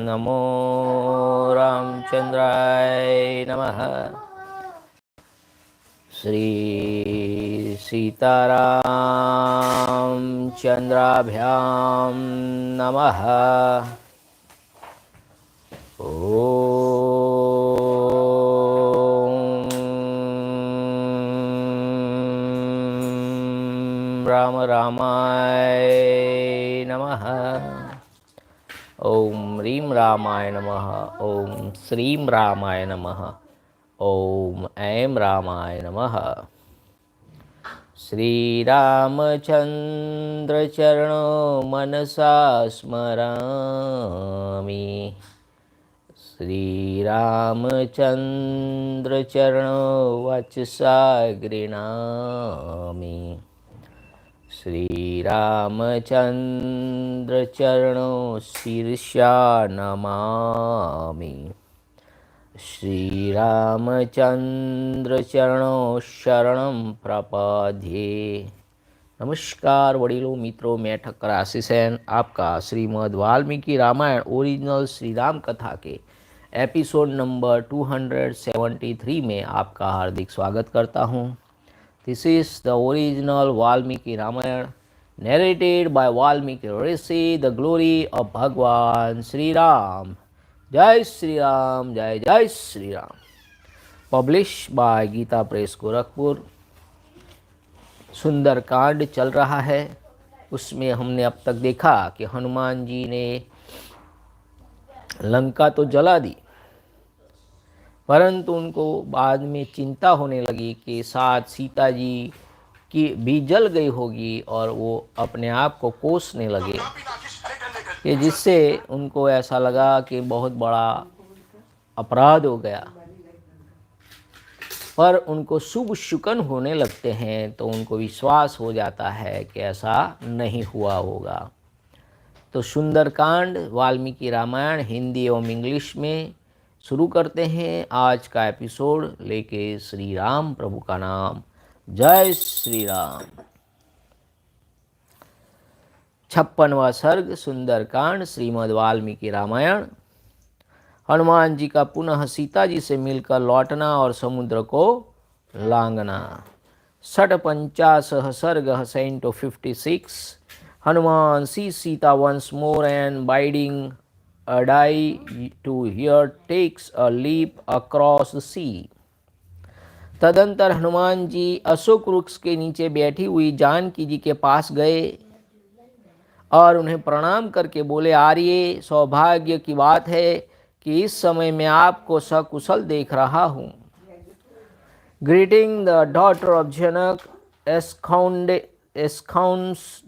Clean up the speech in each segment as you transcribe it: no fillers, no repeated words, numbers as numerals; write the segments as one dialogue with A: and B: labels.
A: नमो रामचंद्राय नमः। श्री सीतारामचंद्राभ्यां नमः। राम रामाय नमः। ओम ह्रीं रामाय नमः। ओम श्रीं रामाय नमः। ओम ऐं रामाय नमः। श्री रामचंद्र चरणो मनसा स्मरामि। श्री रामचंद्र चरणो वचसा गृह्णामि। श्री रामचंद्र चरणो शीर्षा नमामि। श्री रामचंद्र चरणो शरणं प्रपद्ये। नमस्कार वडीलों, मित्रों, मैं ठक्कर आशीष आपका श्रीमद वाल्मीकि रामायण ओरिजिनल श्री राम कथा के एपिसोड नंबर 273 में आपका हार्दिक स्वागत करता हूँ। This is the original Valmiki-Rāmāyaṇa narrated by Valmiki Rishi, the glory of Bhagwan Sri Ram. Jai Sri Ram, Jai Jai Sri Ram. Published by Gita press Gorakhpur. Sundarkand चल रहा है। उसमें हमने अब तक देखा कि हनुमान जी ने लंका तो जला दी, परंतु उनको बाद में चिंता होने लगी कि साथ सीता जी की भी जल गई होगी, और वो अपने आप को कोसने लगे कि जिससे उनको ऐसा लगा कि बहुत बड़ा अपराध हो गया। पर उनको शुभ शुकन होने लगते हैं तो उनको विश्वास हो जाता है कि ऐसा नहीं हुआ होगा। तो सुंदरकांड वाल्मीकि रामायण हिंदी एवं इंग्लिश में शुरू करते हैं आज का एपिसोड लेके। श्री राम प्रभु का नाम। जय श्री राम। 56वां सर्ग सुंदरकांड श्रीमद वाल्मीकि रामायण। हनुमान जी का पुनः सीता जी से मिलकर लौटना और समुद्र को लांघना। 56 सर्ग canto 56। Hanuman sees Sita once more and bidding a die to here takes a leap across the sea। तदंतर हनुमान जी अशोक वृक्ष के नीचे बैठी हुई जानकी जी के पास गए और उन्हें प्रणाम करके बोले, आर्य, सौभाग्य की बात है कि इस समय मैं आपको सकुशल देख रहा हूँ। Greeting the daughter of Janak ensconced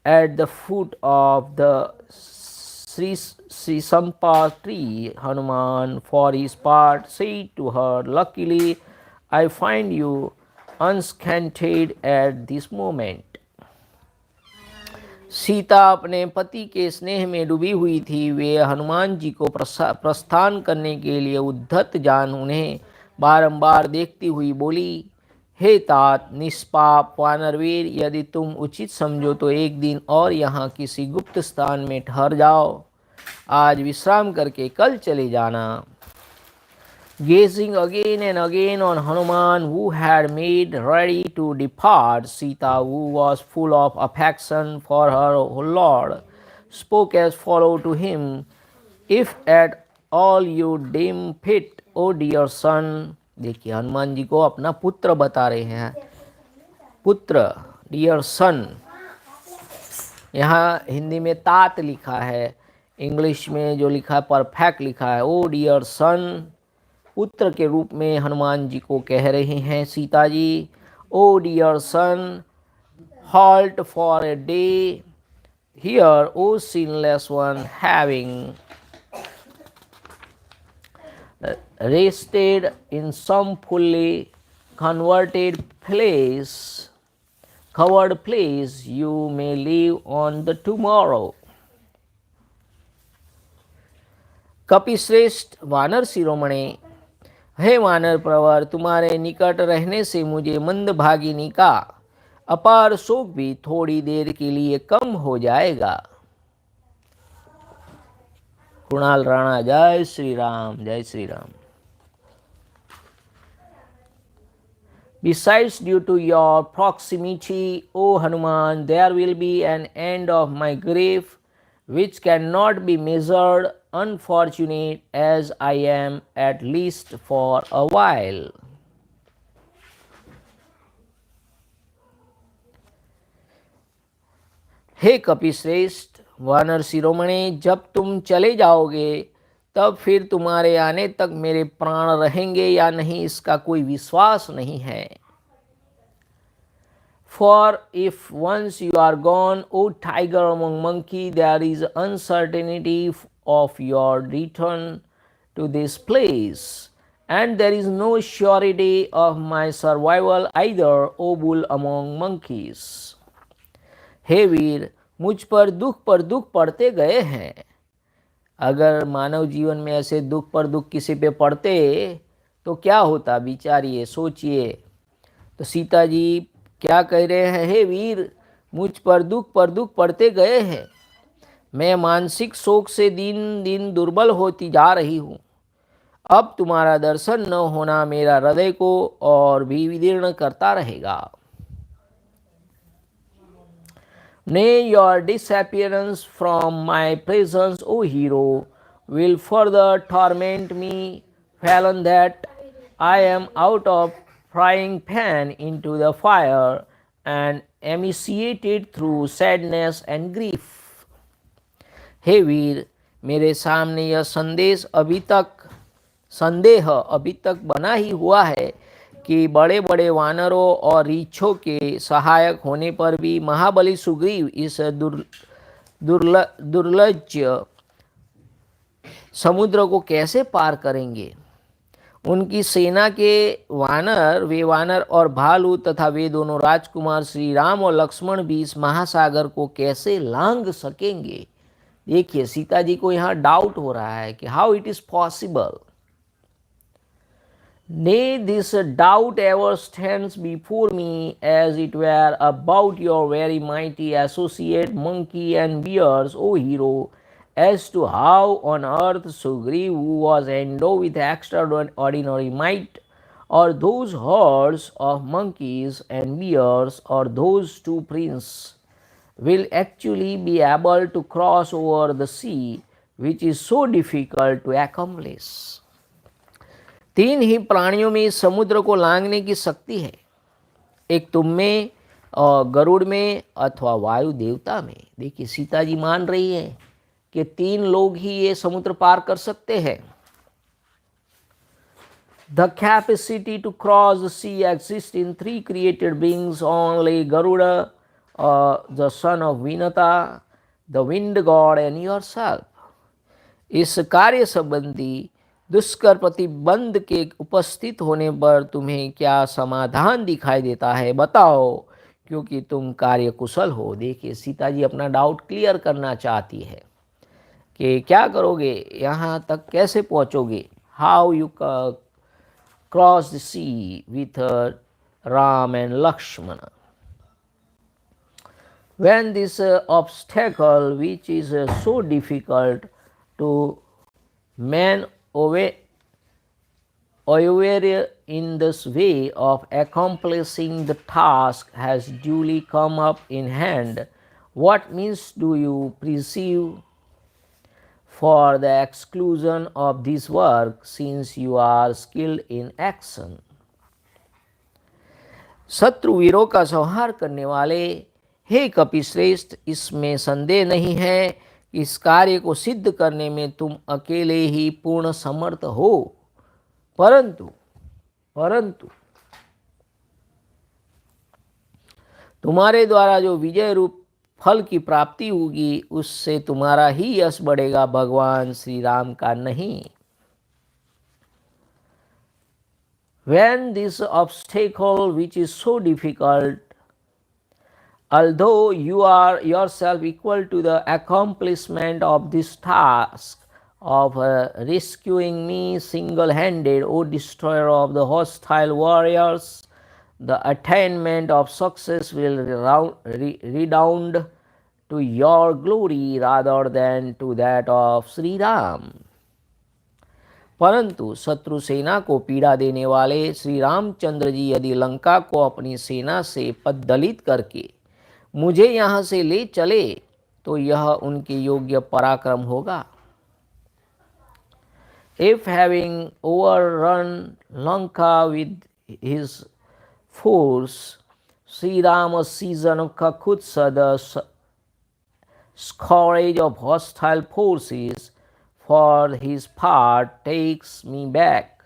A: at the foot of the Sri Sampa tree, Hanuman for his part said to her, luckily I find you unscanted at this moment। Sita अपने पति के स्नेह में डूबी हुई थी। वे हनुमान जी को प्रस्थान करने के लिए उद्धत जान उन्हें बारंबार देखती हुई बोली, हे तात निष्पाप वानरवीर, यदि तुम उचित समझो तो एक दिन और यहाँ किसी गुप्त स्थान में ठहर जाओ। आज विश्राम करके कल चले जाना। Gazing again and again on Hanuman, who had made ready to depart, Sita, who was full of affection for her lord, spoke as follows to him, if at all you deem fit, O dear son। देखिए हनुमान जी को अपना पुत्र बता रहे हैं। पुत्र, dear सन। यहाँ हिंदी में तात लिखा है, इंग्लिश में जो लिखा है परफेक्ट लिखा है। ओ डियर सन, पुत्र के रूप में हनुमान जी को कह रहे हैं Sita ji. Oh dear son, halt for a day here, O sinless one, having rested in some fully covered place, you may live on the tomorrow। कपिश्रेष्ठ वानर शिरोमणि, हे वानर प्रवर, तुम्हारे निकट रहने से मुझे मंदभागिनी का अपार शोक भी थोड़ी देर के लिए कम हो जाएगा। कुणाल राणा, जय श्री राम, जय Shri Ram. Besides, due to your proximity, O Hanuman, there will be an end of my grief, which cannot be measured, unfortunate as I am, at least for a while. हे कपिश्रेष्ठ, वानर शिरोमणि, जब तुम चले जाओगे तब फिर तुम्हारे आने तक मेरे प्राण रहेंगे या नहीं इसका कोई विश्वास नहीं है. For if once you are gone, O tiger among monkey, there is uncertainty of your return to this place, and there is no surety of my survival either, O bull among monkeys. हे वीर, मुझ पर दुख पड़ते गए हैं. अगर मानव जीवन में ऐसे दुख पर दुख किसी पे पड़ते तो क्या होता, विचारिए, सोचिए. तो सीता जी क्या कह रहे हैं, हे वीर, मुझ पर दुख पड़ते गए हैं. मैं मानसिक शोक से दिन दिन दुर्बल होती जा रही हूँ. अब तुम्हारा दर्शन न होना मेरा हृदय को और भी विदीर्ण करता रहेगा. Nay, your disappearance from my presence, O hero, will further torment me, fallen that I am out of frying pan into the fire and emaciated through sadness and grief. हे वीर, मेरे सामने यह संदेह अभी तक बना ही हुआ है कि बड़े बड़े वानरों और रीछों के सहायक होने पर भी महाबली सुग्रीव इस दुर्लज समुद्र को कैसे पार करेंगे. उनकी सेना के वे वानर और भालू तथा वे दोनों राजकुमार श्री राम और लक्ष्मण भी इस महासागर को कैसे लांघ सकेंगे. देखिए, सीता जी को यहाँ डाउट हो रहा है कि how it is possible. Nay, this doubt ever stands before me as it were about your very mighty associate monkey and bears, O hero, as to how on earth Sugriv, who was endowed with extraordinary might, or those hordes of monkeys and bears, or those two princes, will actually be able to cross over the sea, which is so difficult to accomplish. तीन ही प्राणियों में इस समुद्र को लांघने की शक्ति है, एक तुम में, गरुड़ में अथवा वायु देवता में. देखिए, सीता जी मान रही है कि तीन लोग ही ये समुद्र पार कर सकते हैं. The capacity to cross the sea exists in three created beings only: Garuda, the son of Vinata, the wind god, and yourself. इस कार्य संबंधी दुष्कर प्रतिबंध के उपस्थित होने पर तुम्हें क्या समाधान दिखाई देता है, बताओ, क्योंकि तुम कार्य कुशल हो. देखिए, सीता जी अपना डाउट क्लियर करना चाहती है कि क्या करोगे, यहाँ तक कैसे पहुँचोगे. How you cross the sea with Ram and Lakshman. When this obstacle, which is so difficult to man over in this way of accomplishing the task, has duly come up in hand, what means do you perceive for the exclusion of this work, since you are skilled in action? शत्रु वीरों का संहार करने वाले, हे कपिश्रेष्ठ, इसमें संदेह नहीं है कि इस कार्य को सिद्ध करने में तुम अकेले ही पूर्ण समर्थ हो. परंतु तुम्हारे द्वारा जो विजय रूप फल की प्राप्ति होगी, उससे तुम्हारा ही यश बढ़ेगा, भगवान श्री राम का नहीं. When this obstacle, which is so difficult, although you are yourself equal to the accomplishment of this task of rescuing me single-handed, O destroyer of the hostile warriors, the attainment of success will redound to your glory rather than to that of Sri Ram. परंतु शत्रु सेना को पीड़ा देने वाले श्री रामचंद्र जी यदि लंका को अपनी सेना से पद्दलित करके मुझे यहाँ से ले चले तो यह उनके योग्य पराक्रम होगा. If having overrun Lanka with his force, Sri Rama season of Kakutsa, the scourge of hostile forces, for his part takes me back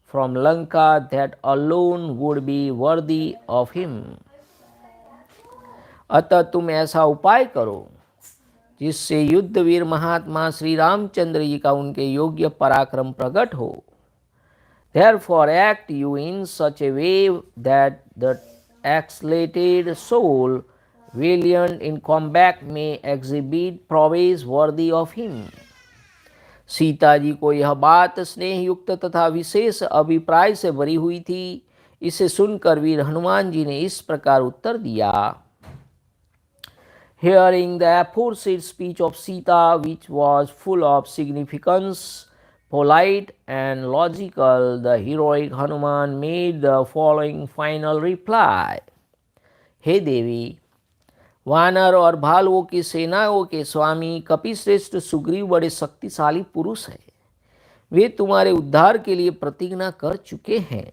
A: from Lanka, that alone would be worthy of him. अतः तुम ऐसा उपाय करो जिससे युद्धवीर महात्मा श्री रामचंद्र जी का उनके योग्य पराक्रम प्रकट हो. Therefore act you in such a way that the exalted soul, valiant in combat, may exhibit prowess worthy of him. Sita ji को यह बात स्नेह युक्त तथा विशेष अभिप्राय से भरी हुई थी. इसे सुनकर वीर हनुमान जी ने इस प्रकार उत्तर दिया. Hearing the aforesaid speech of Sita, which was full of significance, polite and logical, the heroic Hanuman made the following final reply. हे देवी, वानर और भालुओं की सेनाओं के स्वामी कपिश्रेष्ठ सुग्रीव बड़े शक्तिशाली पुरुष हैं. वे तुम्हारे उद्धार के लिए प्रतिज्ञा कर चुके हैं.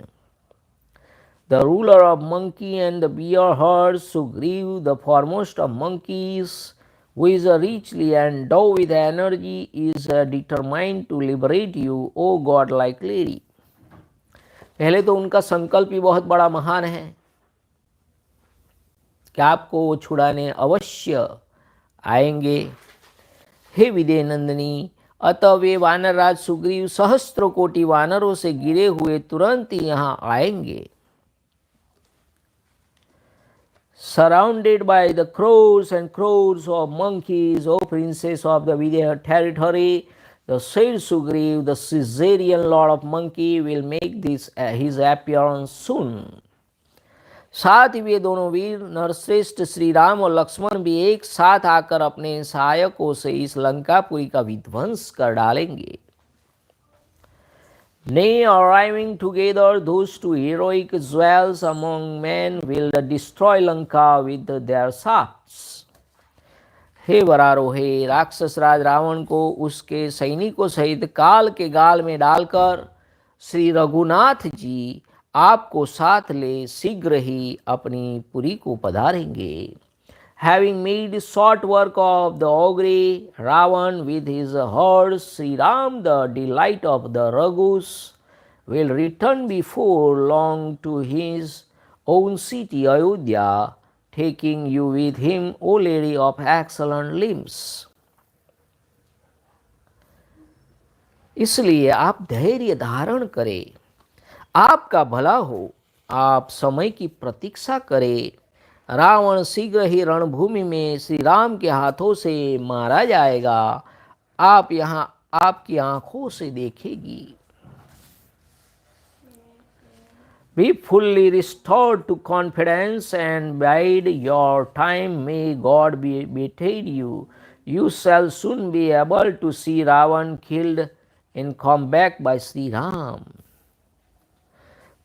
A: The ruler of monkey and the bear herds, Sugriv, the foremost of monkeys, who is richly endowed with energy, is determined to liberate you, O godlike lady. पहले तो उनका संकल्प ही बहुत बड़ा महान है कि आपको वो छुड़ाने अवश्य आएंगे. हे विदे नंदिनी, अतः वे वानरराज सुग्रीव सहस्त्र कोटि वानरों से गिरे हुए तुरंत ही यहाँ आएंगे. Surrounded by the crores and crores of monkeys, O princess of the Vidya territory, the said Sugriv, the Caesarian lord of monkey, will make this his appearance soon. साथ ही वे दोनों वीर नरश्रेष्ठ श्री राम और लक्ष्मण भी एक साथ आकर अपने सहायकों से इस लंकापुरी का विध्वंस कर डालेंगे. Nay, arriving together, those two heroic jewels among men will destroy Lanka with their shafts. हे वरारोहे, राक्षस राज रावण को उसके सैनिकों सहित काल के गाल में डालकर श्री रघुनाथ जी आपको साथ ले शीघ्र ही अपनी पुरी को पधारेंगे. Having made short work of the ogre Ravan with his horse, Sri Ram, the delight of the Raghus, will return before long to his own city Ayodhya, taking you with him, O lady of excellent limbs. इसलिए आप धैर्य धारण करें, आपका भला हो, आप समय की प्रतीक्षा करें. रावण शीघ्र ही रणभूमि में श्री राम के हाथों से मारा जाएगा. आप यहाँ आपकी आंखों से देखेगी. Be fully restored to confidence and bide your time. May God be betide you. You shall soon be able to see Ravan killed in combat by Sri Ram.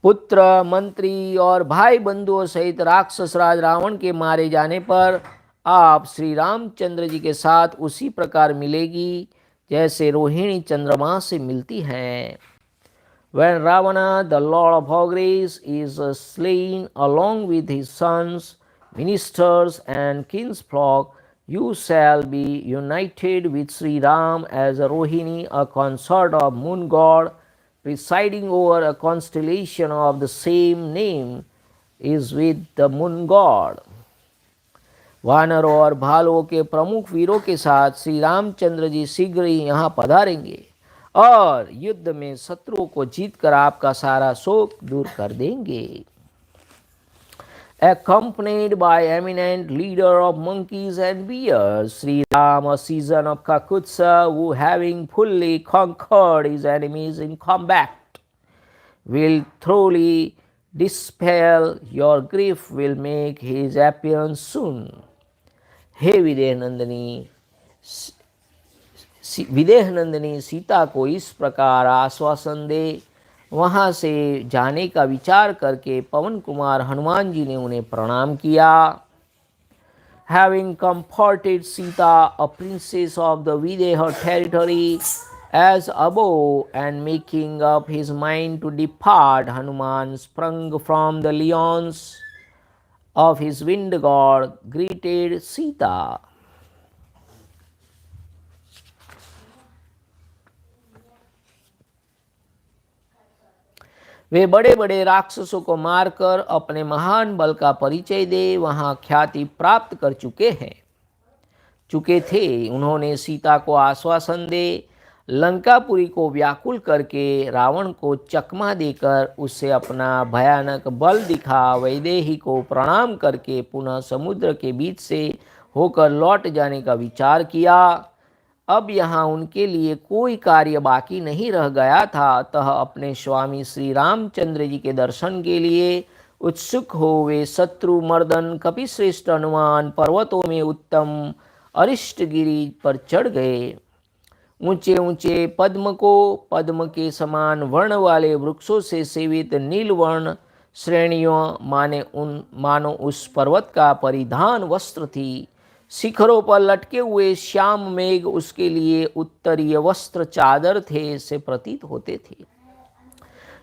A: पुत्र, मंत्री और भाई बंधुओं सहित राक्षस राज रावण के मारे जाने पर आप श्री रामचंद्र जी के साथ उसी प्रकार मिलेगी जैसे रोहिणी चंद्रमा से मिलती हैं. When Ravana, the lord of ogres, is slain along with his sons, ministers and kinsfolk, you shall be united with Sri Ram as Rohini, a consort of moon god, presiding over a constellation of the same name, is with the moon god. वानरों और भालुओं के प्रमुख वीरों के साथ श्री रामचंद्र जी शीघ्र ही यहाँ पधारेंगे और युद्ध में शत्रुओं को जीतकर आपका सारा शोक दूर कर देंगे. Accompanied by eminent leader of monkeys and bears, Sri Rama, season of Kakutsa, who having fully conquered his enemies in combat, will thoroughly dispel your grief, will make his appearance soon. हे विदेह नंदिनी सीता को इस प्रकार आश्वासन दे। वहाँ से जाने का विचार करके पवन कुमार हनुमान जी ने उन्हें प्रणाम किया। Having comforted Sita, a princess of the Videha territory, as above, and making up his mind to depart, Hanuman sprung from the lions of his wind god, greeted Sita. वे बड़े बड़े राक्षसों को मारकर अपने महान बल का परिचय दे वहां ख्याति प्राप्त कर चुके थे। उन्होंने सीता को आश्वासन दे लंकापुरी को व्याकुल करके रावण को चकमा देकर उससे अपना भयानक बल दिखा वैदेही को प्रणाम करके पुनः समुद्र के बीच से होकर लौट जाने का विचार किया। अब यहाँ उनके लिए कोई कार्य बाकी नहीं रह गया था, अतः अपने स्वामी श्री रामचंद्र जी के दर्शन के लिए उत्सुक हो वे शत्रु मर्दन कपिश्रेष्ठ हनुमान पर्वतों में उत्तम अरिष्टगिरी पर चढ़ गए। ऊंचे ऊंचे पद्म के समान वर्ण वाले वृक्षों से सेवित नीलवर्ण श्रेणियों मानो उस पर्वत का परिधान वस्त्र थी। शिखरों पर लटके हुए श्याम मेघ उसके लिए उत्तरीय वस्त्र चादर थे से प्रतीत होते थे।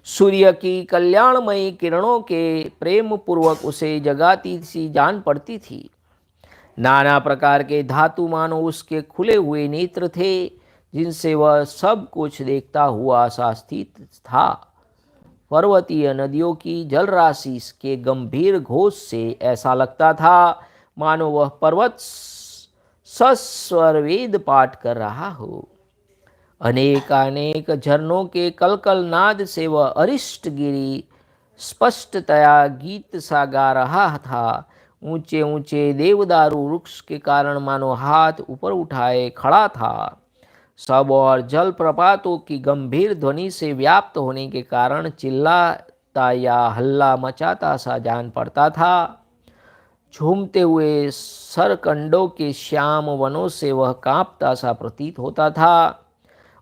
A: सूर्य की कल्याणमयी किरणों के प्रेम पूर्वक उसे जगाती सी जान पड़ती थी। नाना प्रकार के धातु मानो उसके खुले हुए नेत्र थे जिनसे वह सब कुछ देखता हुआ सा स्थित था। पर्वतीय नदियों की जलराशि के गंभीर घोष से ऐसा लगता था मानो वह पर्वत सस्वर वेद पाठ कर रहा हो। अनेक झरनों के कलकल नाद से वह अरिष्टगिरी स्पष्टतया गीत सा गा रहा था। ऊंचे ऊंचे देवदारू वृक्ष के कारण मानो हाथ ऊपर उठाए खड़ा था। सब और जल प्रपातों की गंभीर ध्वनि से व्याप्त होने के कारण चिल्लाता या हल्ला मचाता सा जान पड़ता था। झूमते हुए सरकंडों के श्याम वनों से वह कांपता सा प्रतीत होता था।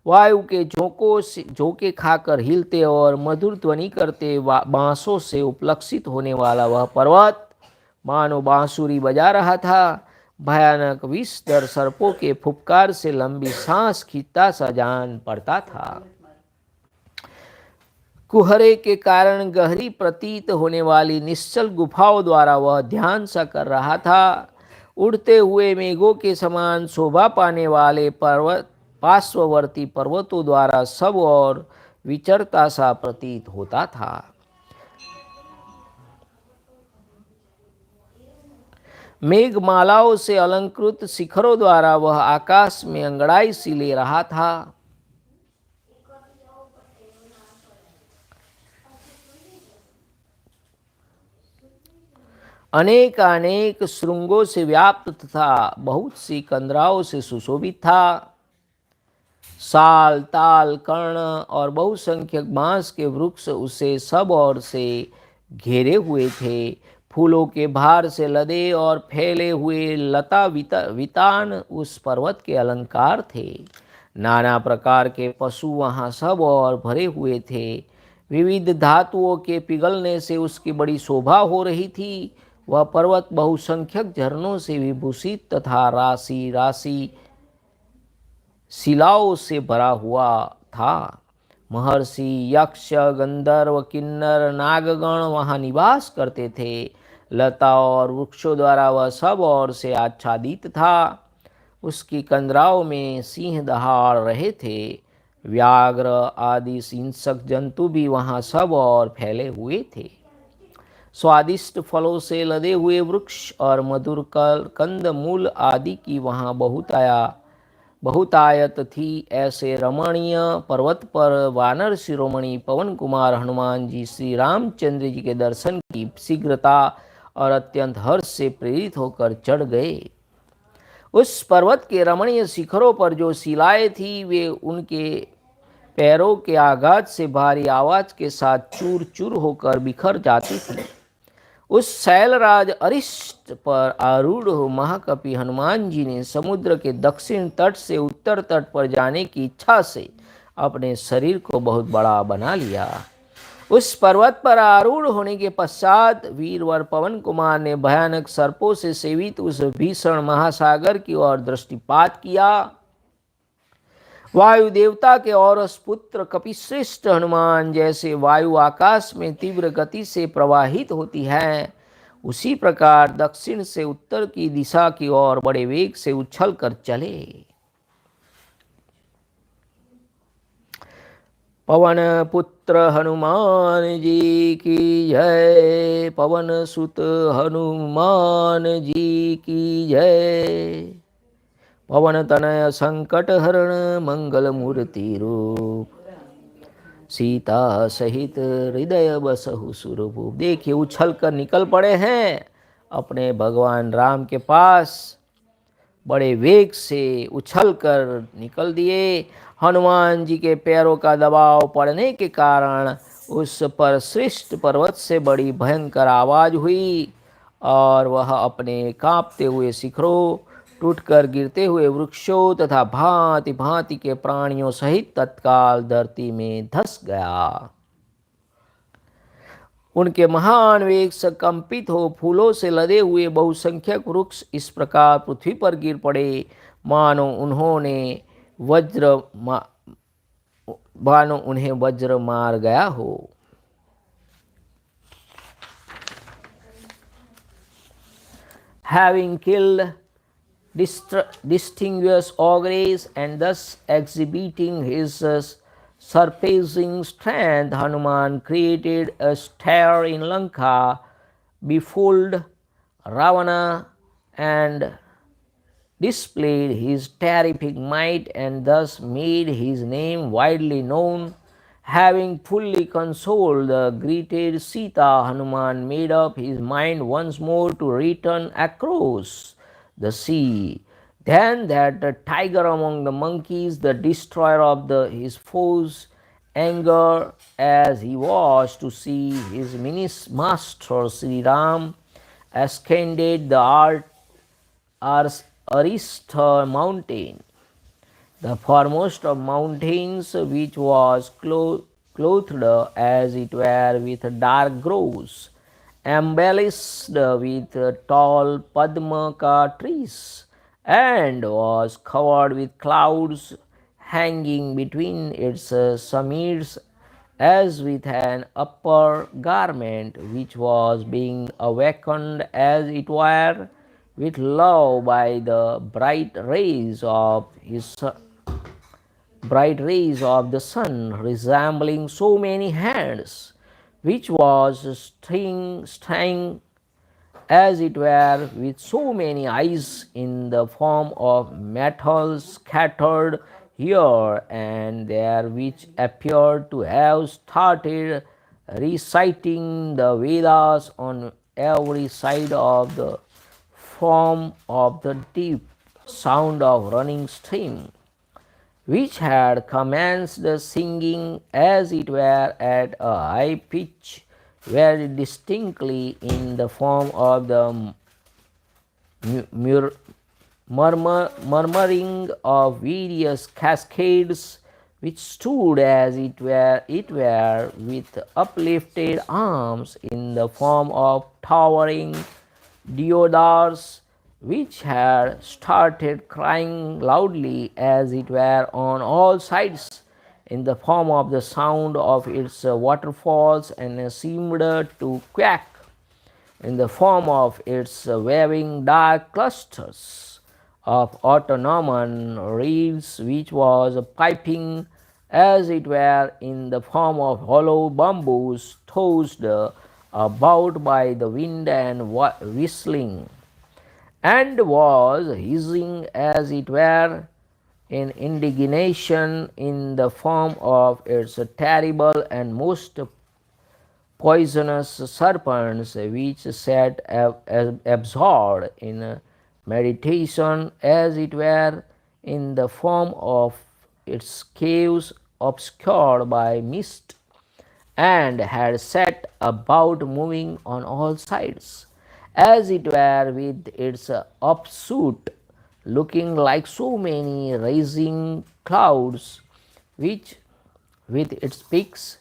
A: वायु के झोंके खाकर हिलते और मधुर ध्वनि करते बांसों से उपलक्षित होने वाला वह पर्वत मानो बांसुरी बजा रहा था। भयानक विषधर सर्पों के फुफकार से लंबी सांस खींचता सा जान पड़ता था। कुहरे के कारण गहरी प्रतीत होने वाली निश्चल गुफाओं द्वारा वह ध्यान सा कर रहा था। उड़ते हुए मेघों के समान शोभा पाने वाले पार्श्ववर्ती पर्वतों द्वारा सब और विचरता सा प्रतीत होता था। मेघमालाओं से अलंकृत शिखरों द्वारा वह आकाश में अंगड़ाई सी ले रहा था। अनेक श्रृंगों से व्याप्त तथा बहुत सी कंदराओं से सुशोभित था। साल ताल कर्ण और बहुसंख्यक बांस के वृक्ष उसे सब ओर से घेरे हुए थे। फूलों के भार से लदे और फैले हुए लता वितान उस पर्वत के अलंकार थे। नाना प्रकार के पशु वहाँ सब और भरे हुए थे। विविध धातुओं के पिघलने से उसकी बड़ी शोभा हो रही थी। वह पर्वत बहुसंख्यक झरनों से विभूषित तथा राशि राशि शिलाओं से भरा हुआ था। महर्षि यक्ष गंधर्व किन्नर नागगण वहाँ निवास करते थे। लता और वृक्षों द्वारा वह सब ओर से आच्छादित था। उसकी कंदराओं में सिंह दहाड़ रहे थे। व्याघ्र आदि हिंसक जंतु भी वहाँ सब और फैले हुए थे। स्वादिष्ट फलों से लदे हुए वृक्ष और मधुर कंद मूल आदि की वहाँ बहुतायत थी। ऐसे रमणीय पर्वत पर वानर शिरोमणि पवन कुमार हनुमान जी श्री रामचंद्र जी के दर्शन की शीघ्रता और अत्यंत हर्ष से प्रेरित होकर चढ़ गए। उस पर्वत के रमणीय शिखरों पर जो शिलाएं थी वे उनके पैरों के आघात से भारी आवाज के साथ चूर चूर होकर बिखर जाती थी। उस शैलराज अरिष्ट पर आरूढ़ हो महाकपि हनुमान जी ने समुद्र के दक्षिण तट से उत्तर तट पर जाने की इच्छा से अपने शरीर को बहुत बड़ा बना लिया। उस पर्वत पर आरूढ़ होने के पश्चात वीरवर पवन कुमार ने भयानक सर्पों से सेवित उस भीषण महासागर की ओर दृष्टिपात किया। वायु देवता के और पुत्र कपिश्रेष्ठ हनुमान जैसे वायु आकाश में तीव्र गति से प्रवाहित होती है, उसी प्रकार दक्षिण से उत्तर की दिशा की ओर बड़े वेग से उछल कर चले। पवन पुत्र हनुमान जी की जय, पवन सुत हनुमान जी की जय। पवन तनय संकट हरण मंगल मूर्ति रूप, सीता सहित हृदय बसहु सुरभूप। देखिए उछल कर निकल पड़े हैं अपने भगवान राम के पास, बड़े वेग से उछल कर निकल दिए। हनुमान जी के पैरों का दबाव पड़ने के कारण उस पर श्रेष्ठ पर्वत से बड़ी भयंकर आवाज हुई और वह अपने कांपते हुए शिखरों, टूटकर गिरते हुए वृक्षों तथा भांति भांति के प्राणियों सहित तत्काल धरती में धंस गया। उनके महान वेग से कंपित हो फूलों से लदे हुए बहुसंख्यक वृक्ष इस प्रकार पृथ्वी पर गिर पड़े, मानो उन्हें वज्र मार गया हो। Having killed distinguished ogres and thus exhibiting his surpassing strength, Hanuman created a stir in Lanka, befooled Ravana, and displayed his terrific might, and thus made his name widely known. Having fully consoled the greeted Sita, Hanuman made up his mind once more to return across the sea. Then that the tiger among the monkeys, the destroyer of his foes, anger as he was to see his master Sri Ram ascended the Arista mountain, the foremost of mountains, which was clothed as it were with dark groves, embellished with tall padmaka trees, and was covered with clouds, hanging between its summits as with an upper garment, which was being awakened as it were with love by the bright rays of the sun, resembling so many hands, which was staying as it were with so many eyes in the form of metal scattered here and there, which appeared to have started reciting the Vedas on every side of the form of the deep sound of running stream, which had commenced singing as it were at a high pitch, very distinctly in the form of the murmuring of various cascades, which stood as it were with uplifted arms in the form of towering deodars, which had started crying loudly as it were on all sides in the form of the sound of its waterfalls, and seemed to quack in the form of its waving dark clusters of autonomous reeds, which was piping as it were in the form of hollow bamboos tossed about by the wind and whistling, and was hissing as it were in indignation in the form of its terrible and most poisonous serpents, which sat absorbed in meditation as it were in the form of its caves obscured by mist, and had set about moving on all sides, as it were with its offshoot, looking like so many rising clouds, which with its peaks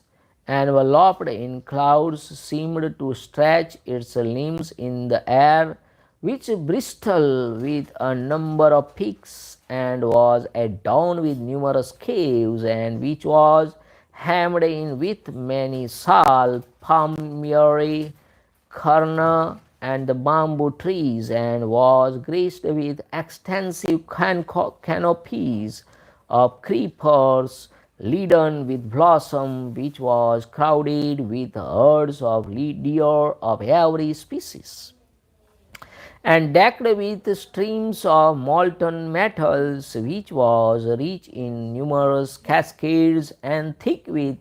A: enveloped in clouds seemed to stretch its limbs in the air, which bristled with a number of peaks and was adorned with numerous caves, and which was hemmed in with many sal, palmyra, karna, and the bamboo trees, and was graced with extensive canopies of creepers laden with blossom, which was crowded with herds of deer of every species, and decked with streams of molten metals, which was rich in numerous cascades and thick with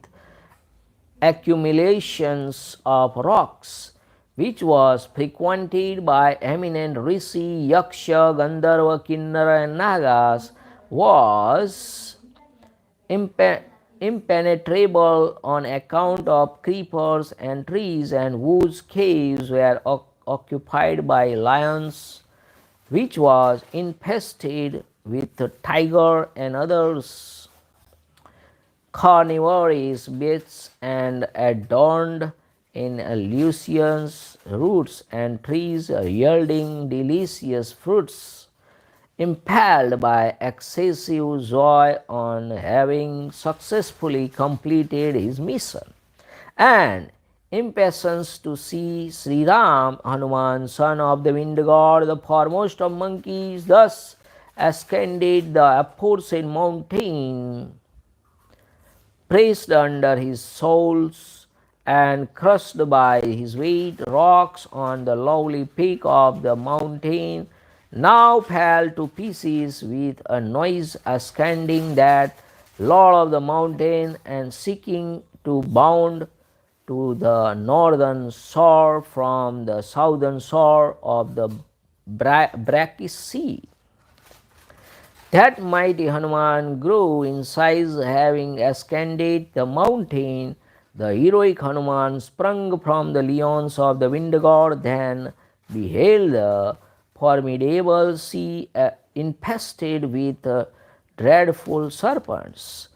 A: accumulations of rocks, which was frequented by eminent rishi, yaksha, gandharva, kinnara, and nagas, was impenetrable on account of creepers and trees, and whose caves were occupied by lions, which was infested with tiger and others carnivorous beasts, and adorned in luscious roots and trees yielding delicious fruits, impelled by excessive joy on having successfully completed his mission, and impatience to see Sri Ram, Hanuman, son of the wind god, the foremost of monkeys, thus ascended the aforesaid mountain, pressed under his soles and crushed by his weight, rocks on the lowly peak of the mountain now fell to pieces with a noise, ascending that lord of the mountain and seeking to bound to the northern shore from the southern shore of the brackish sea. That mighty Hanuman grew in size, having ascended the mountain. The heroic Hanuman sprung from the lions of the wind god, then beheld the formidable sea infested with dreadful serpents.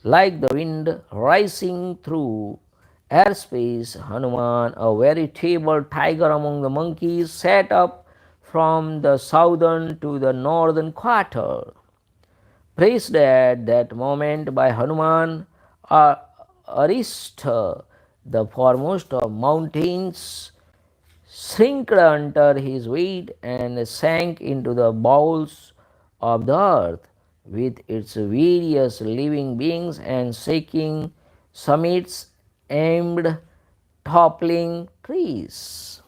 A: Like the wind rising through airspace, Hanuman, a veritable tiger among the monkeys, set up from the southern to the northern quarter. Praised at that moment by Hanuman, Arishta, the foremost of mountains, shrinked under his weight and sank into the bowels of the earth with its various living beings and shaking summits aimed toppling trees.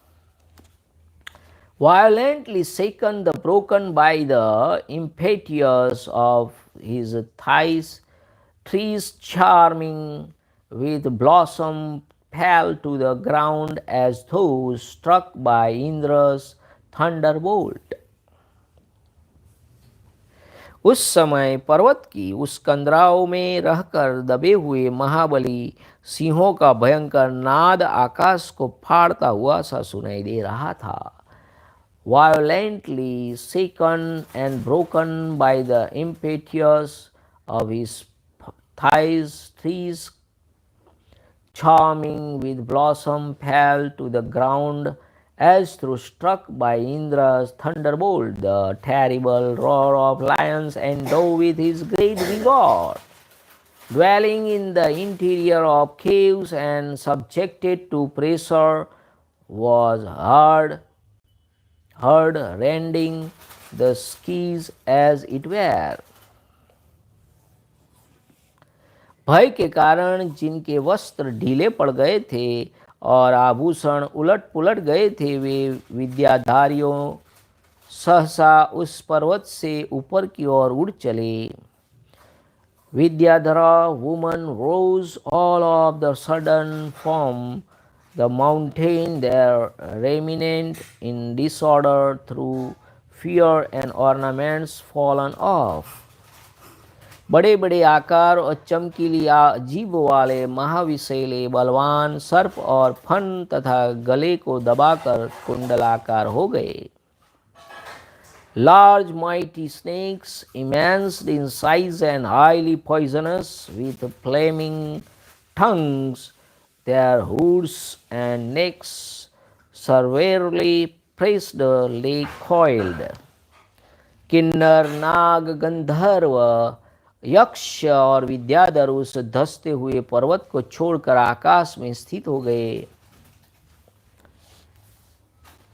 A: Violently shaken, broken by the impetus of his thighs, trees charming with blossom fell to the ground as though struck by Indra's thunderbolt. उस समय पर्वत की उस कंदराओं में रहकर दबे हुए महाबली सिंहों का भयंकर नाद आकाश को फाड़ता हुआ सा सुनाई दे रहा था. Violently shaken and broken by the impetus of his thighs, trees charming with blossom fell to the ground as though struck by Indra's thunderbolt. The terrible roar of lions endowed with his great vigor, dwelling in the interior of caves and subjected to pressure, was heard rending the skies as it were. भय के कारण जिनके वस्त्र ढीले पड़ गए थे और आभूषण उलट पुलट गए थे, वे विद्याधारियों सहसा उस पर्वत से ऊपर की ओर उड़ चले. Vidyadhara women rose all of the sudden from the mountain, their raiment in disorder through fear and ornaments fallen off. बड़े बड़े आकार और चमकीली जीभ वाले महाविषैले बलवान सर्प और फन तथा गले को दबाकर कुंडलाकार हो गए। Large mighty snakes, immense in size and highly poisonous, with flaming tongues, their hoods and necks severely pressed lay coiled. किन्नर, नाग, गंधर्व, यक्ष और विद्याधर उस धंसते हुए पर्वत को छोड़कर आकाश में स्थित हो गए।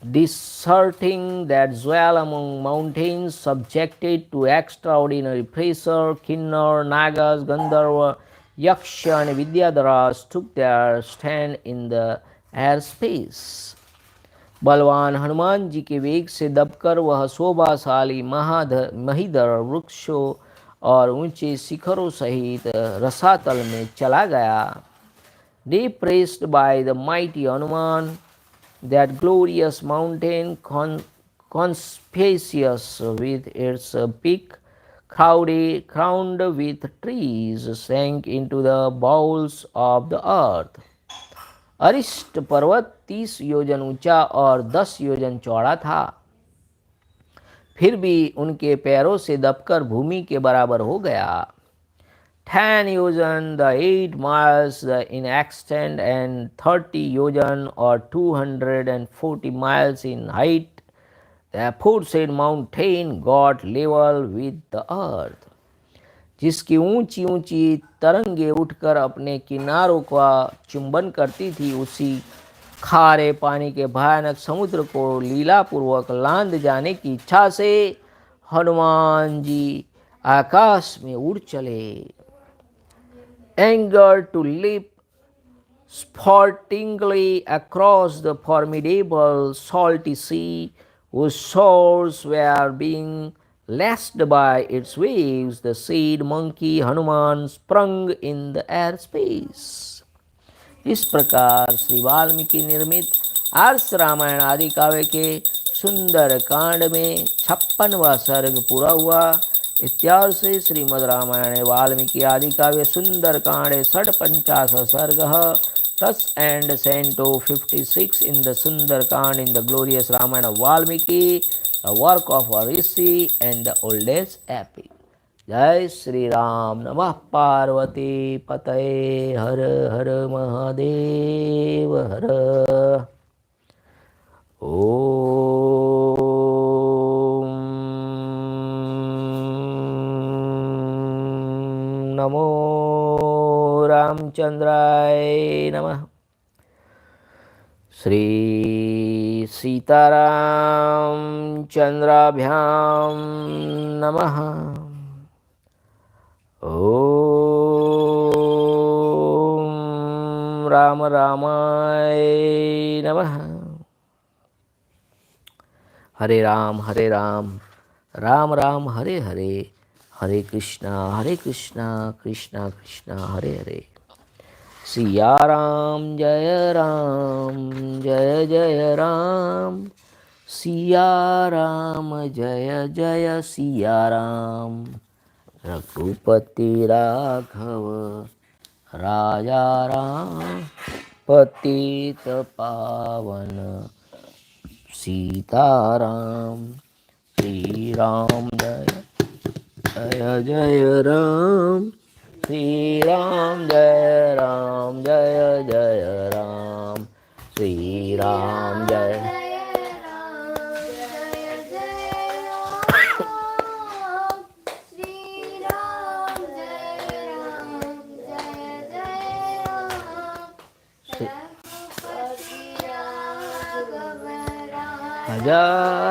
A: Discerning that dwell among mountains subjected to extraordinary pressure, Kinnor, Nagas, Gandharva, Yaksha and Vidyadharas took their stand in the airspace. बलवान हनुमान जी के वेग से दबकर वह शोभाशाली महीधर वृक्षों और ऊंचे शिखरों सहित रसातल में चला गया। Depressed by the mighty Hanuman, that glorious mountain, conspicuous with its peak, crowned with trees, sank into the bowels of the earth. अरिष्ट पर्वत 30 योजन ऊंचा और 10 योजन चौड़ा था, फिर भी उनके पैरों से दबकर भूमि के बराबर हो गया। 10 yojan, the 8 miles in extent, and 30 yojan or 240 miles in height, the aforesaid mountain got level with the earth. जिसकी ऊंची ऊंची तरंगे उठकर अपने किनारों का चुंबन करती थी, उसी खारे पानी के भयानक समुद्र को लीलापूर्वक लांद जाने की इच्छा से हनुमान जी आकाश में उड़ चले। Anger to leap sportingly across the formidable salty sea, whose shores were being lashed by its waves, the said monkey Hanuman sprung in the airspace. इस प्रकार श्री वाल्मीकि निर्मित आर्ष रामायण आदि काव्य के सुंदर कांड में 56वां सर्ग पूरा हुआ। इत्यादि से श्रीमद् रामायणे वाल्मीकि आदि काव्य सुंदर कांडे षड्पंचाश सर्ग thus ends Canto 56 in the Sundarakānda in the glorious Ramayana of Valmiki, the work of a rishi and the oldest epic. जय श्री राम। नमः पार्वती पतये। हर हर महादेव हर। नमो रामचंद्राय नमः। श्री सीताराम चंद्राभ्याम नमः। ओम राम रामाय नमः। हरे राम राम राम हरे हरे, हरे कृष्णा कृष्णा कृष्णा हरे हरे। सिया राम जय जय राम, सिया राम जय जय सिया राम। रघुपति राघव राजा राम, पतित पावन सीताराम। श्री राम जय जय राम, श्री राम जय जय राम, श्री राम जय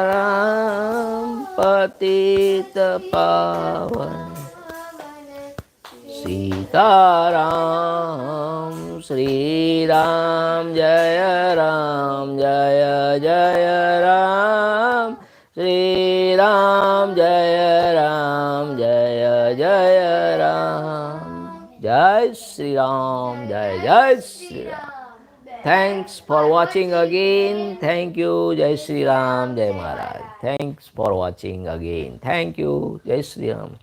A: राम, पतित पावन सीताराम। श्री राम जय जय राम, श्री राम जय जय राम। जय श्री राम जय Shri Ram. Thanks for watching again. Thank you. Jai Shri Ram. Jai Maharaj. Thanks for watching again. Thank you. Jai Shri Ram.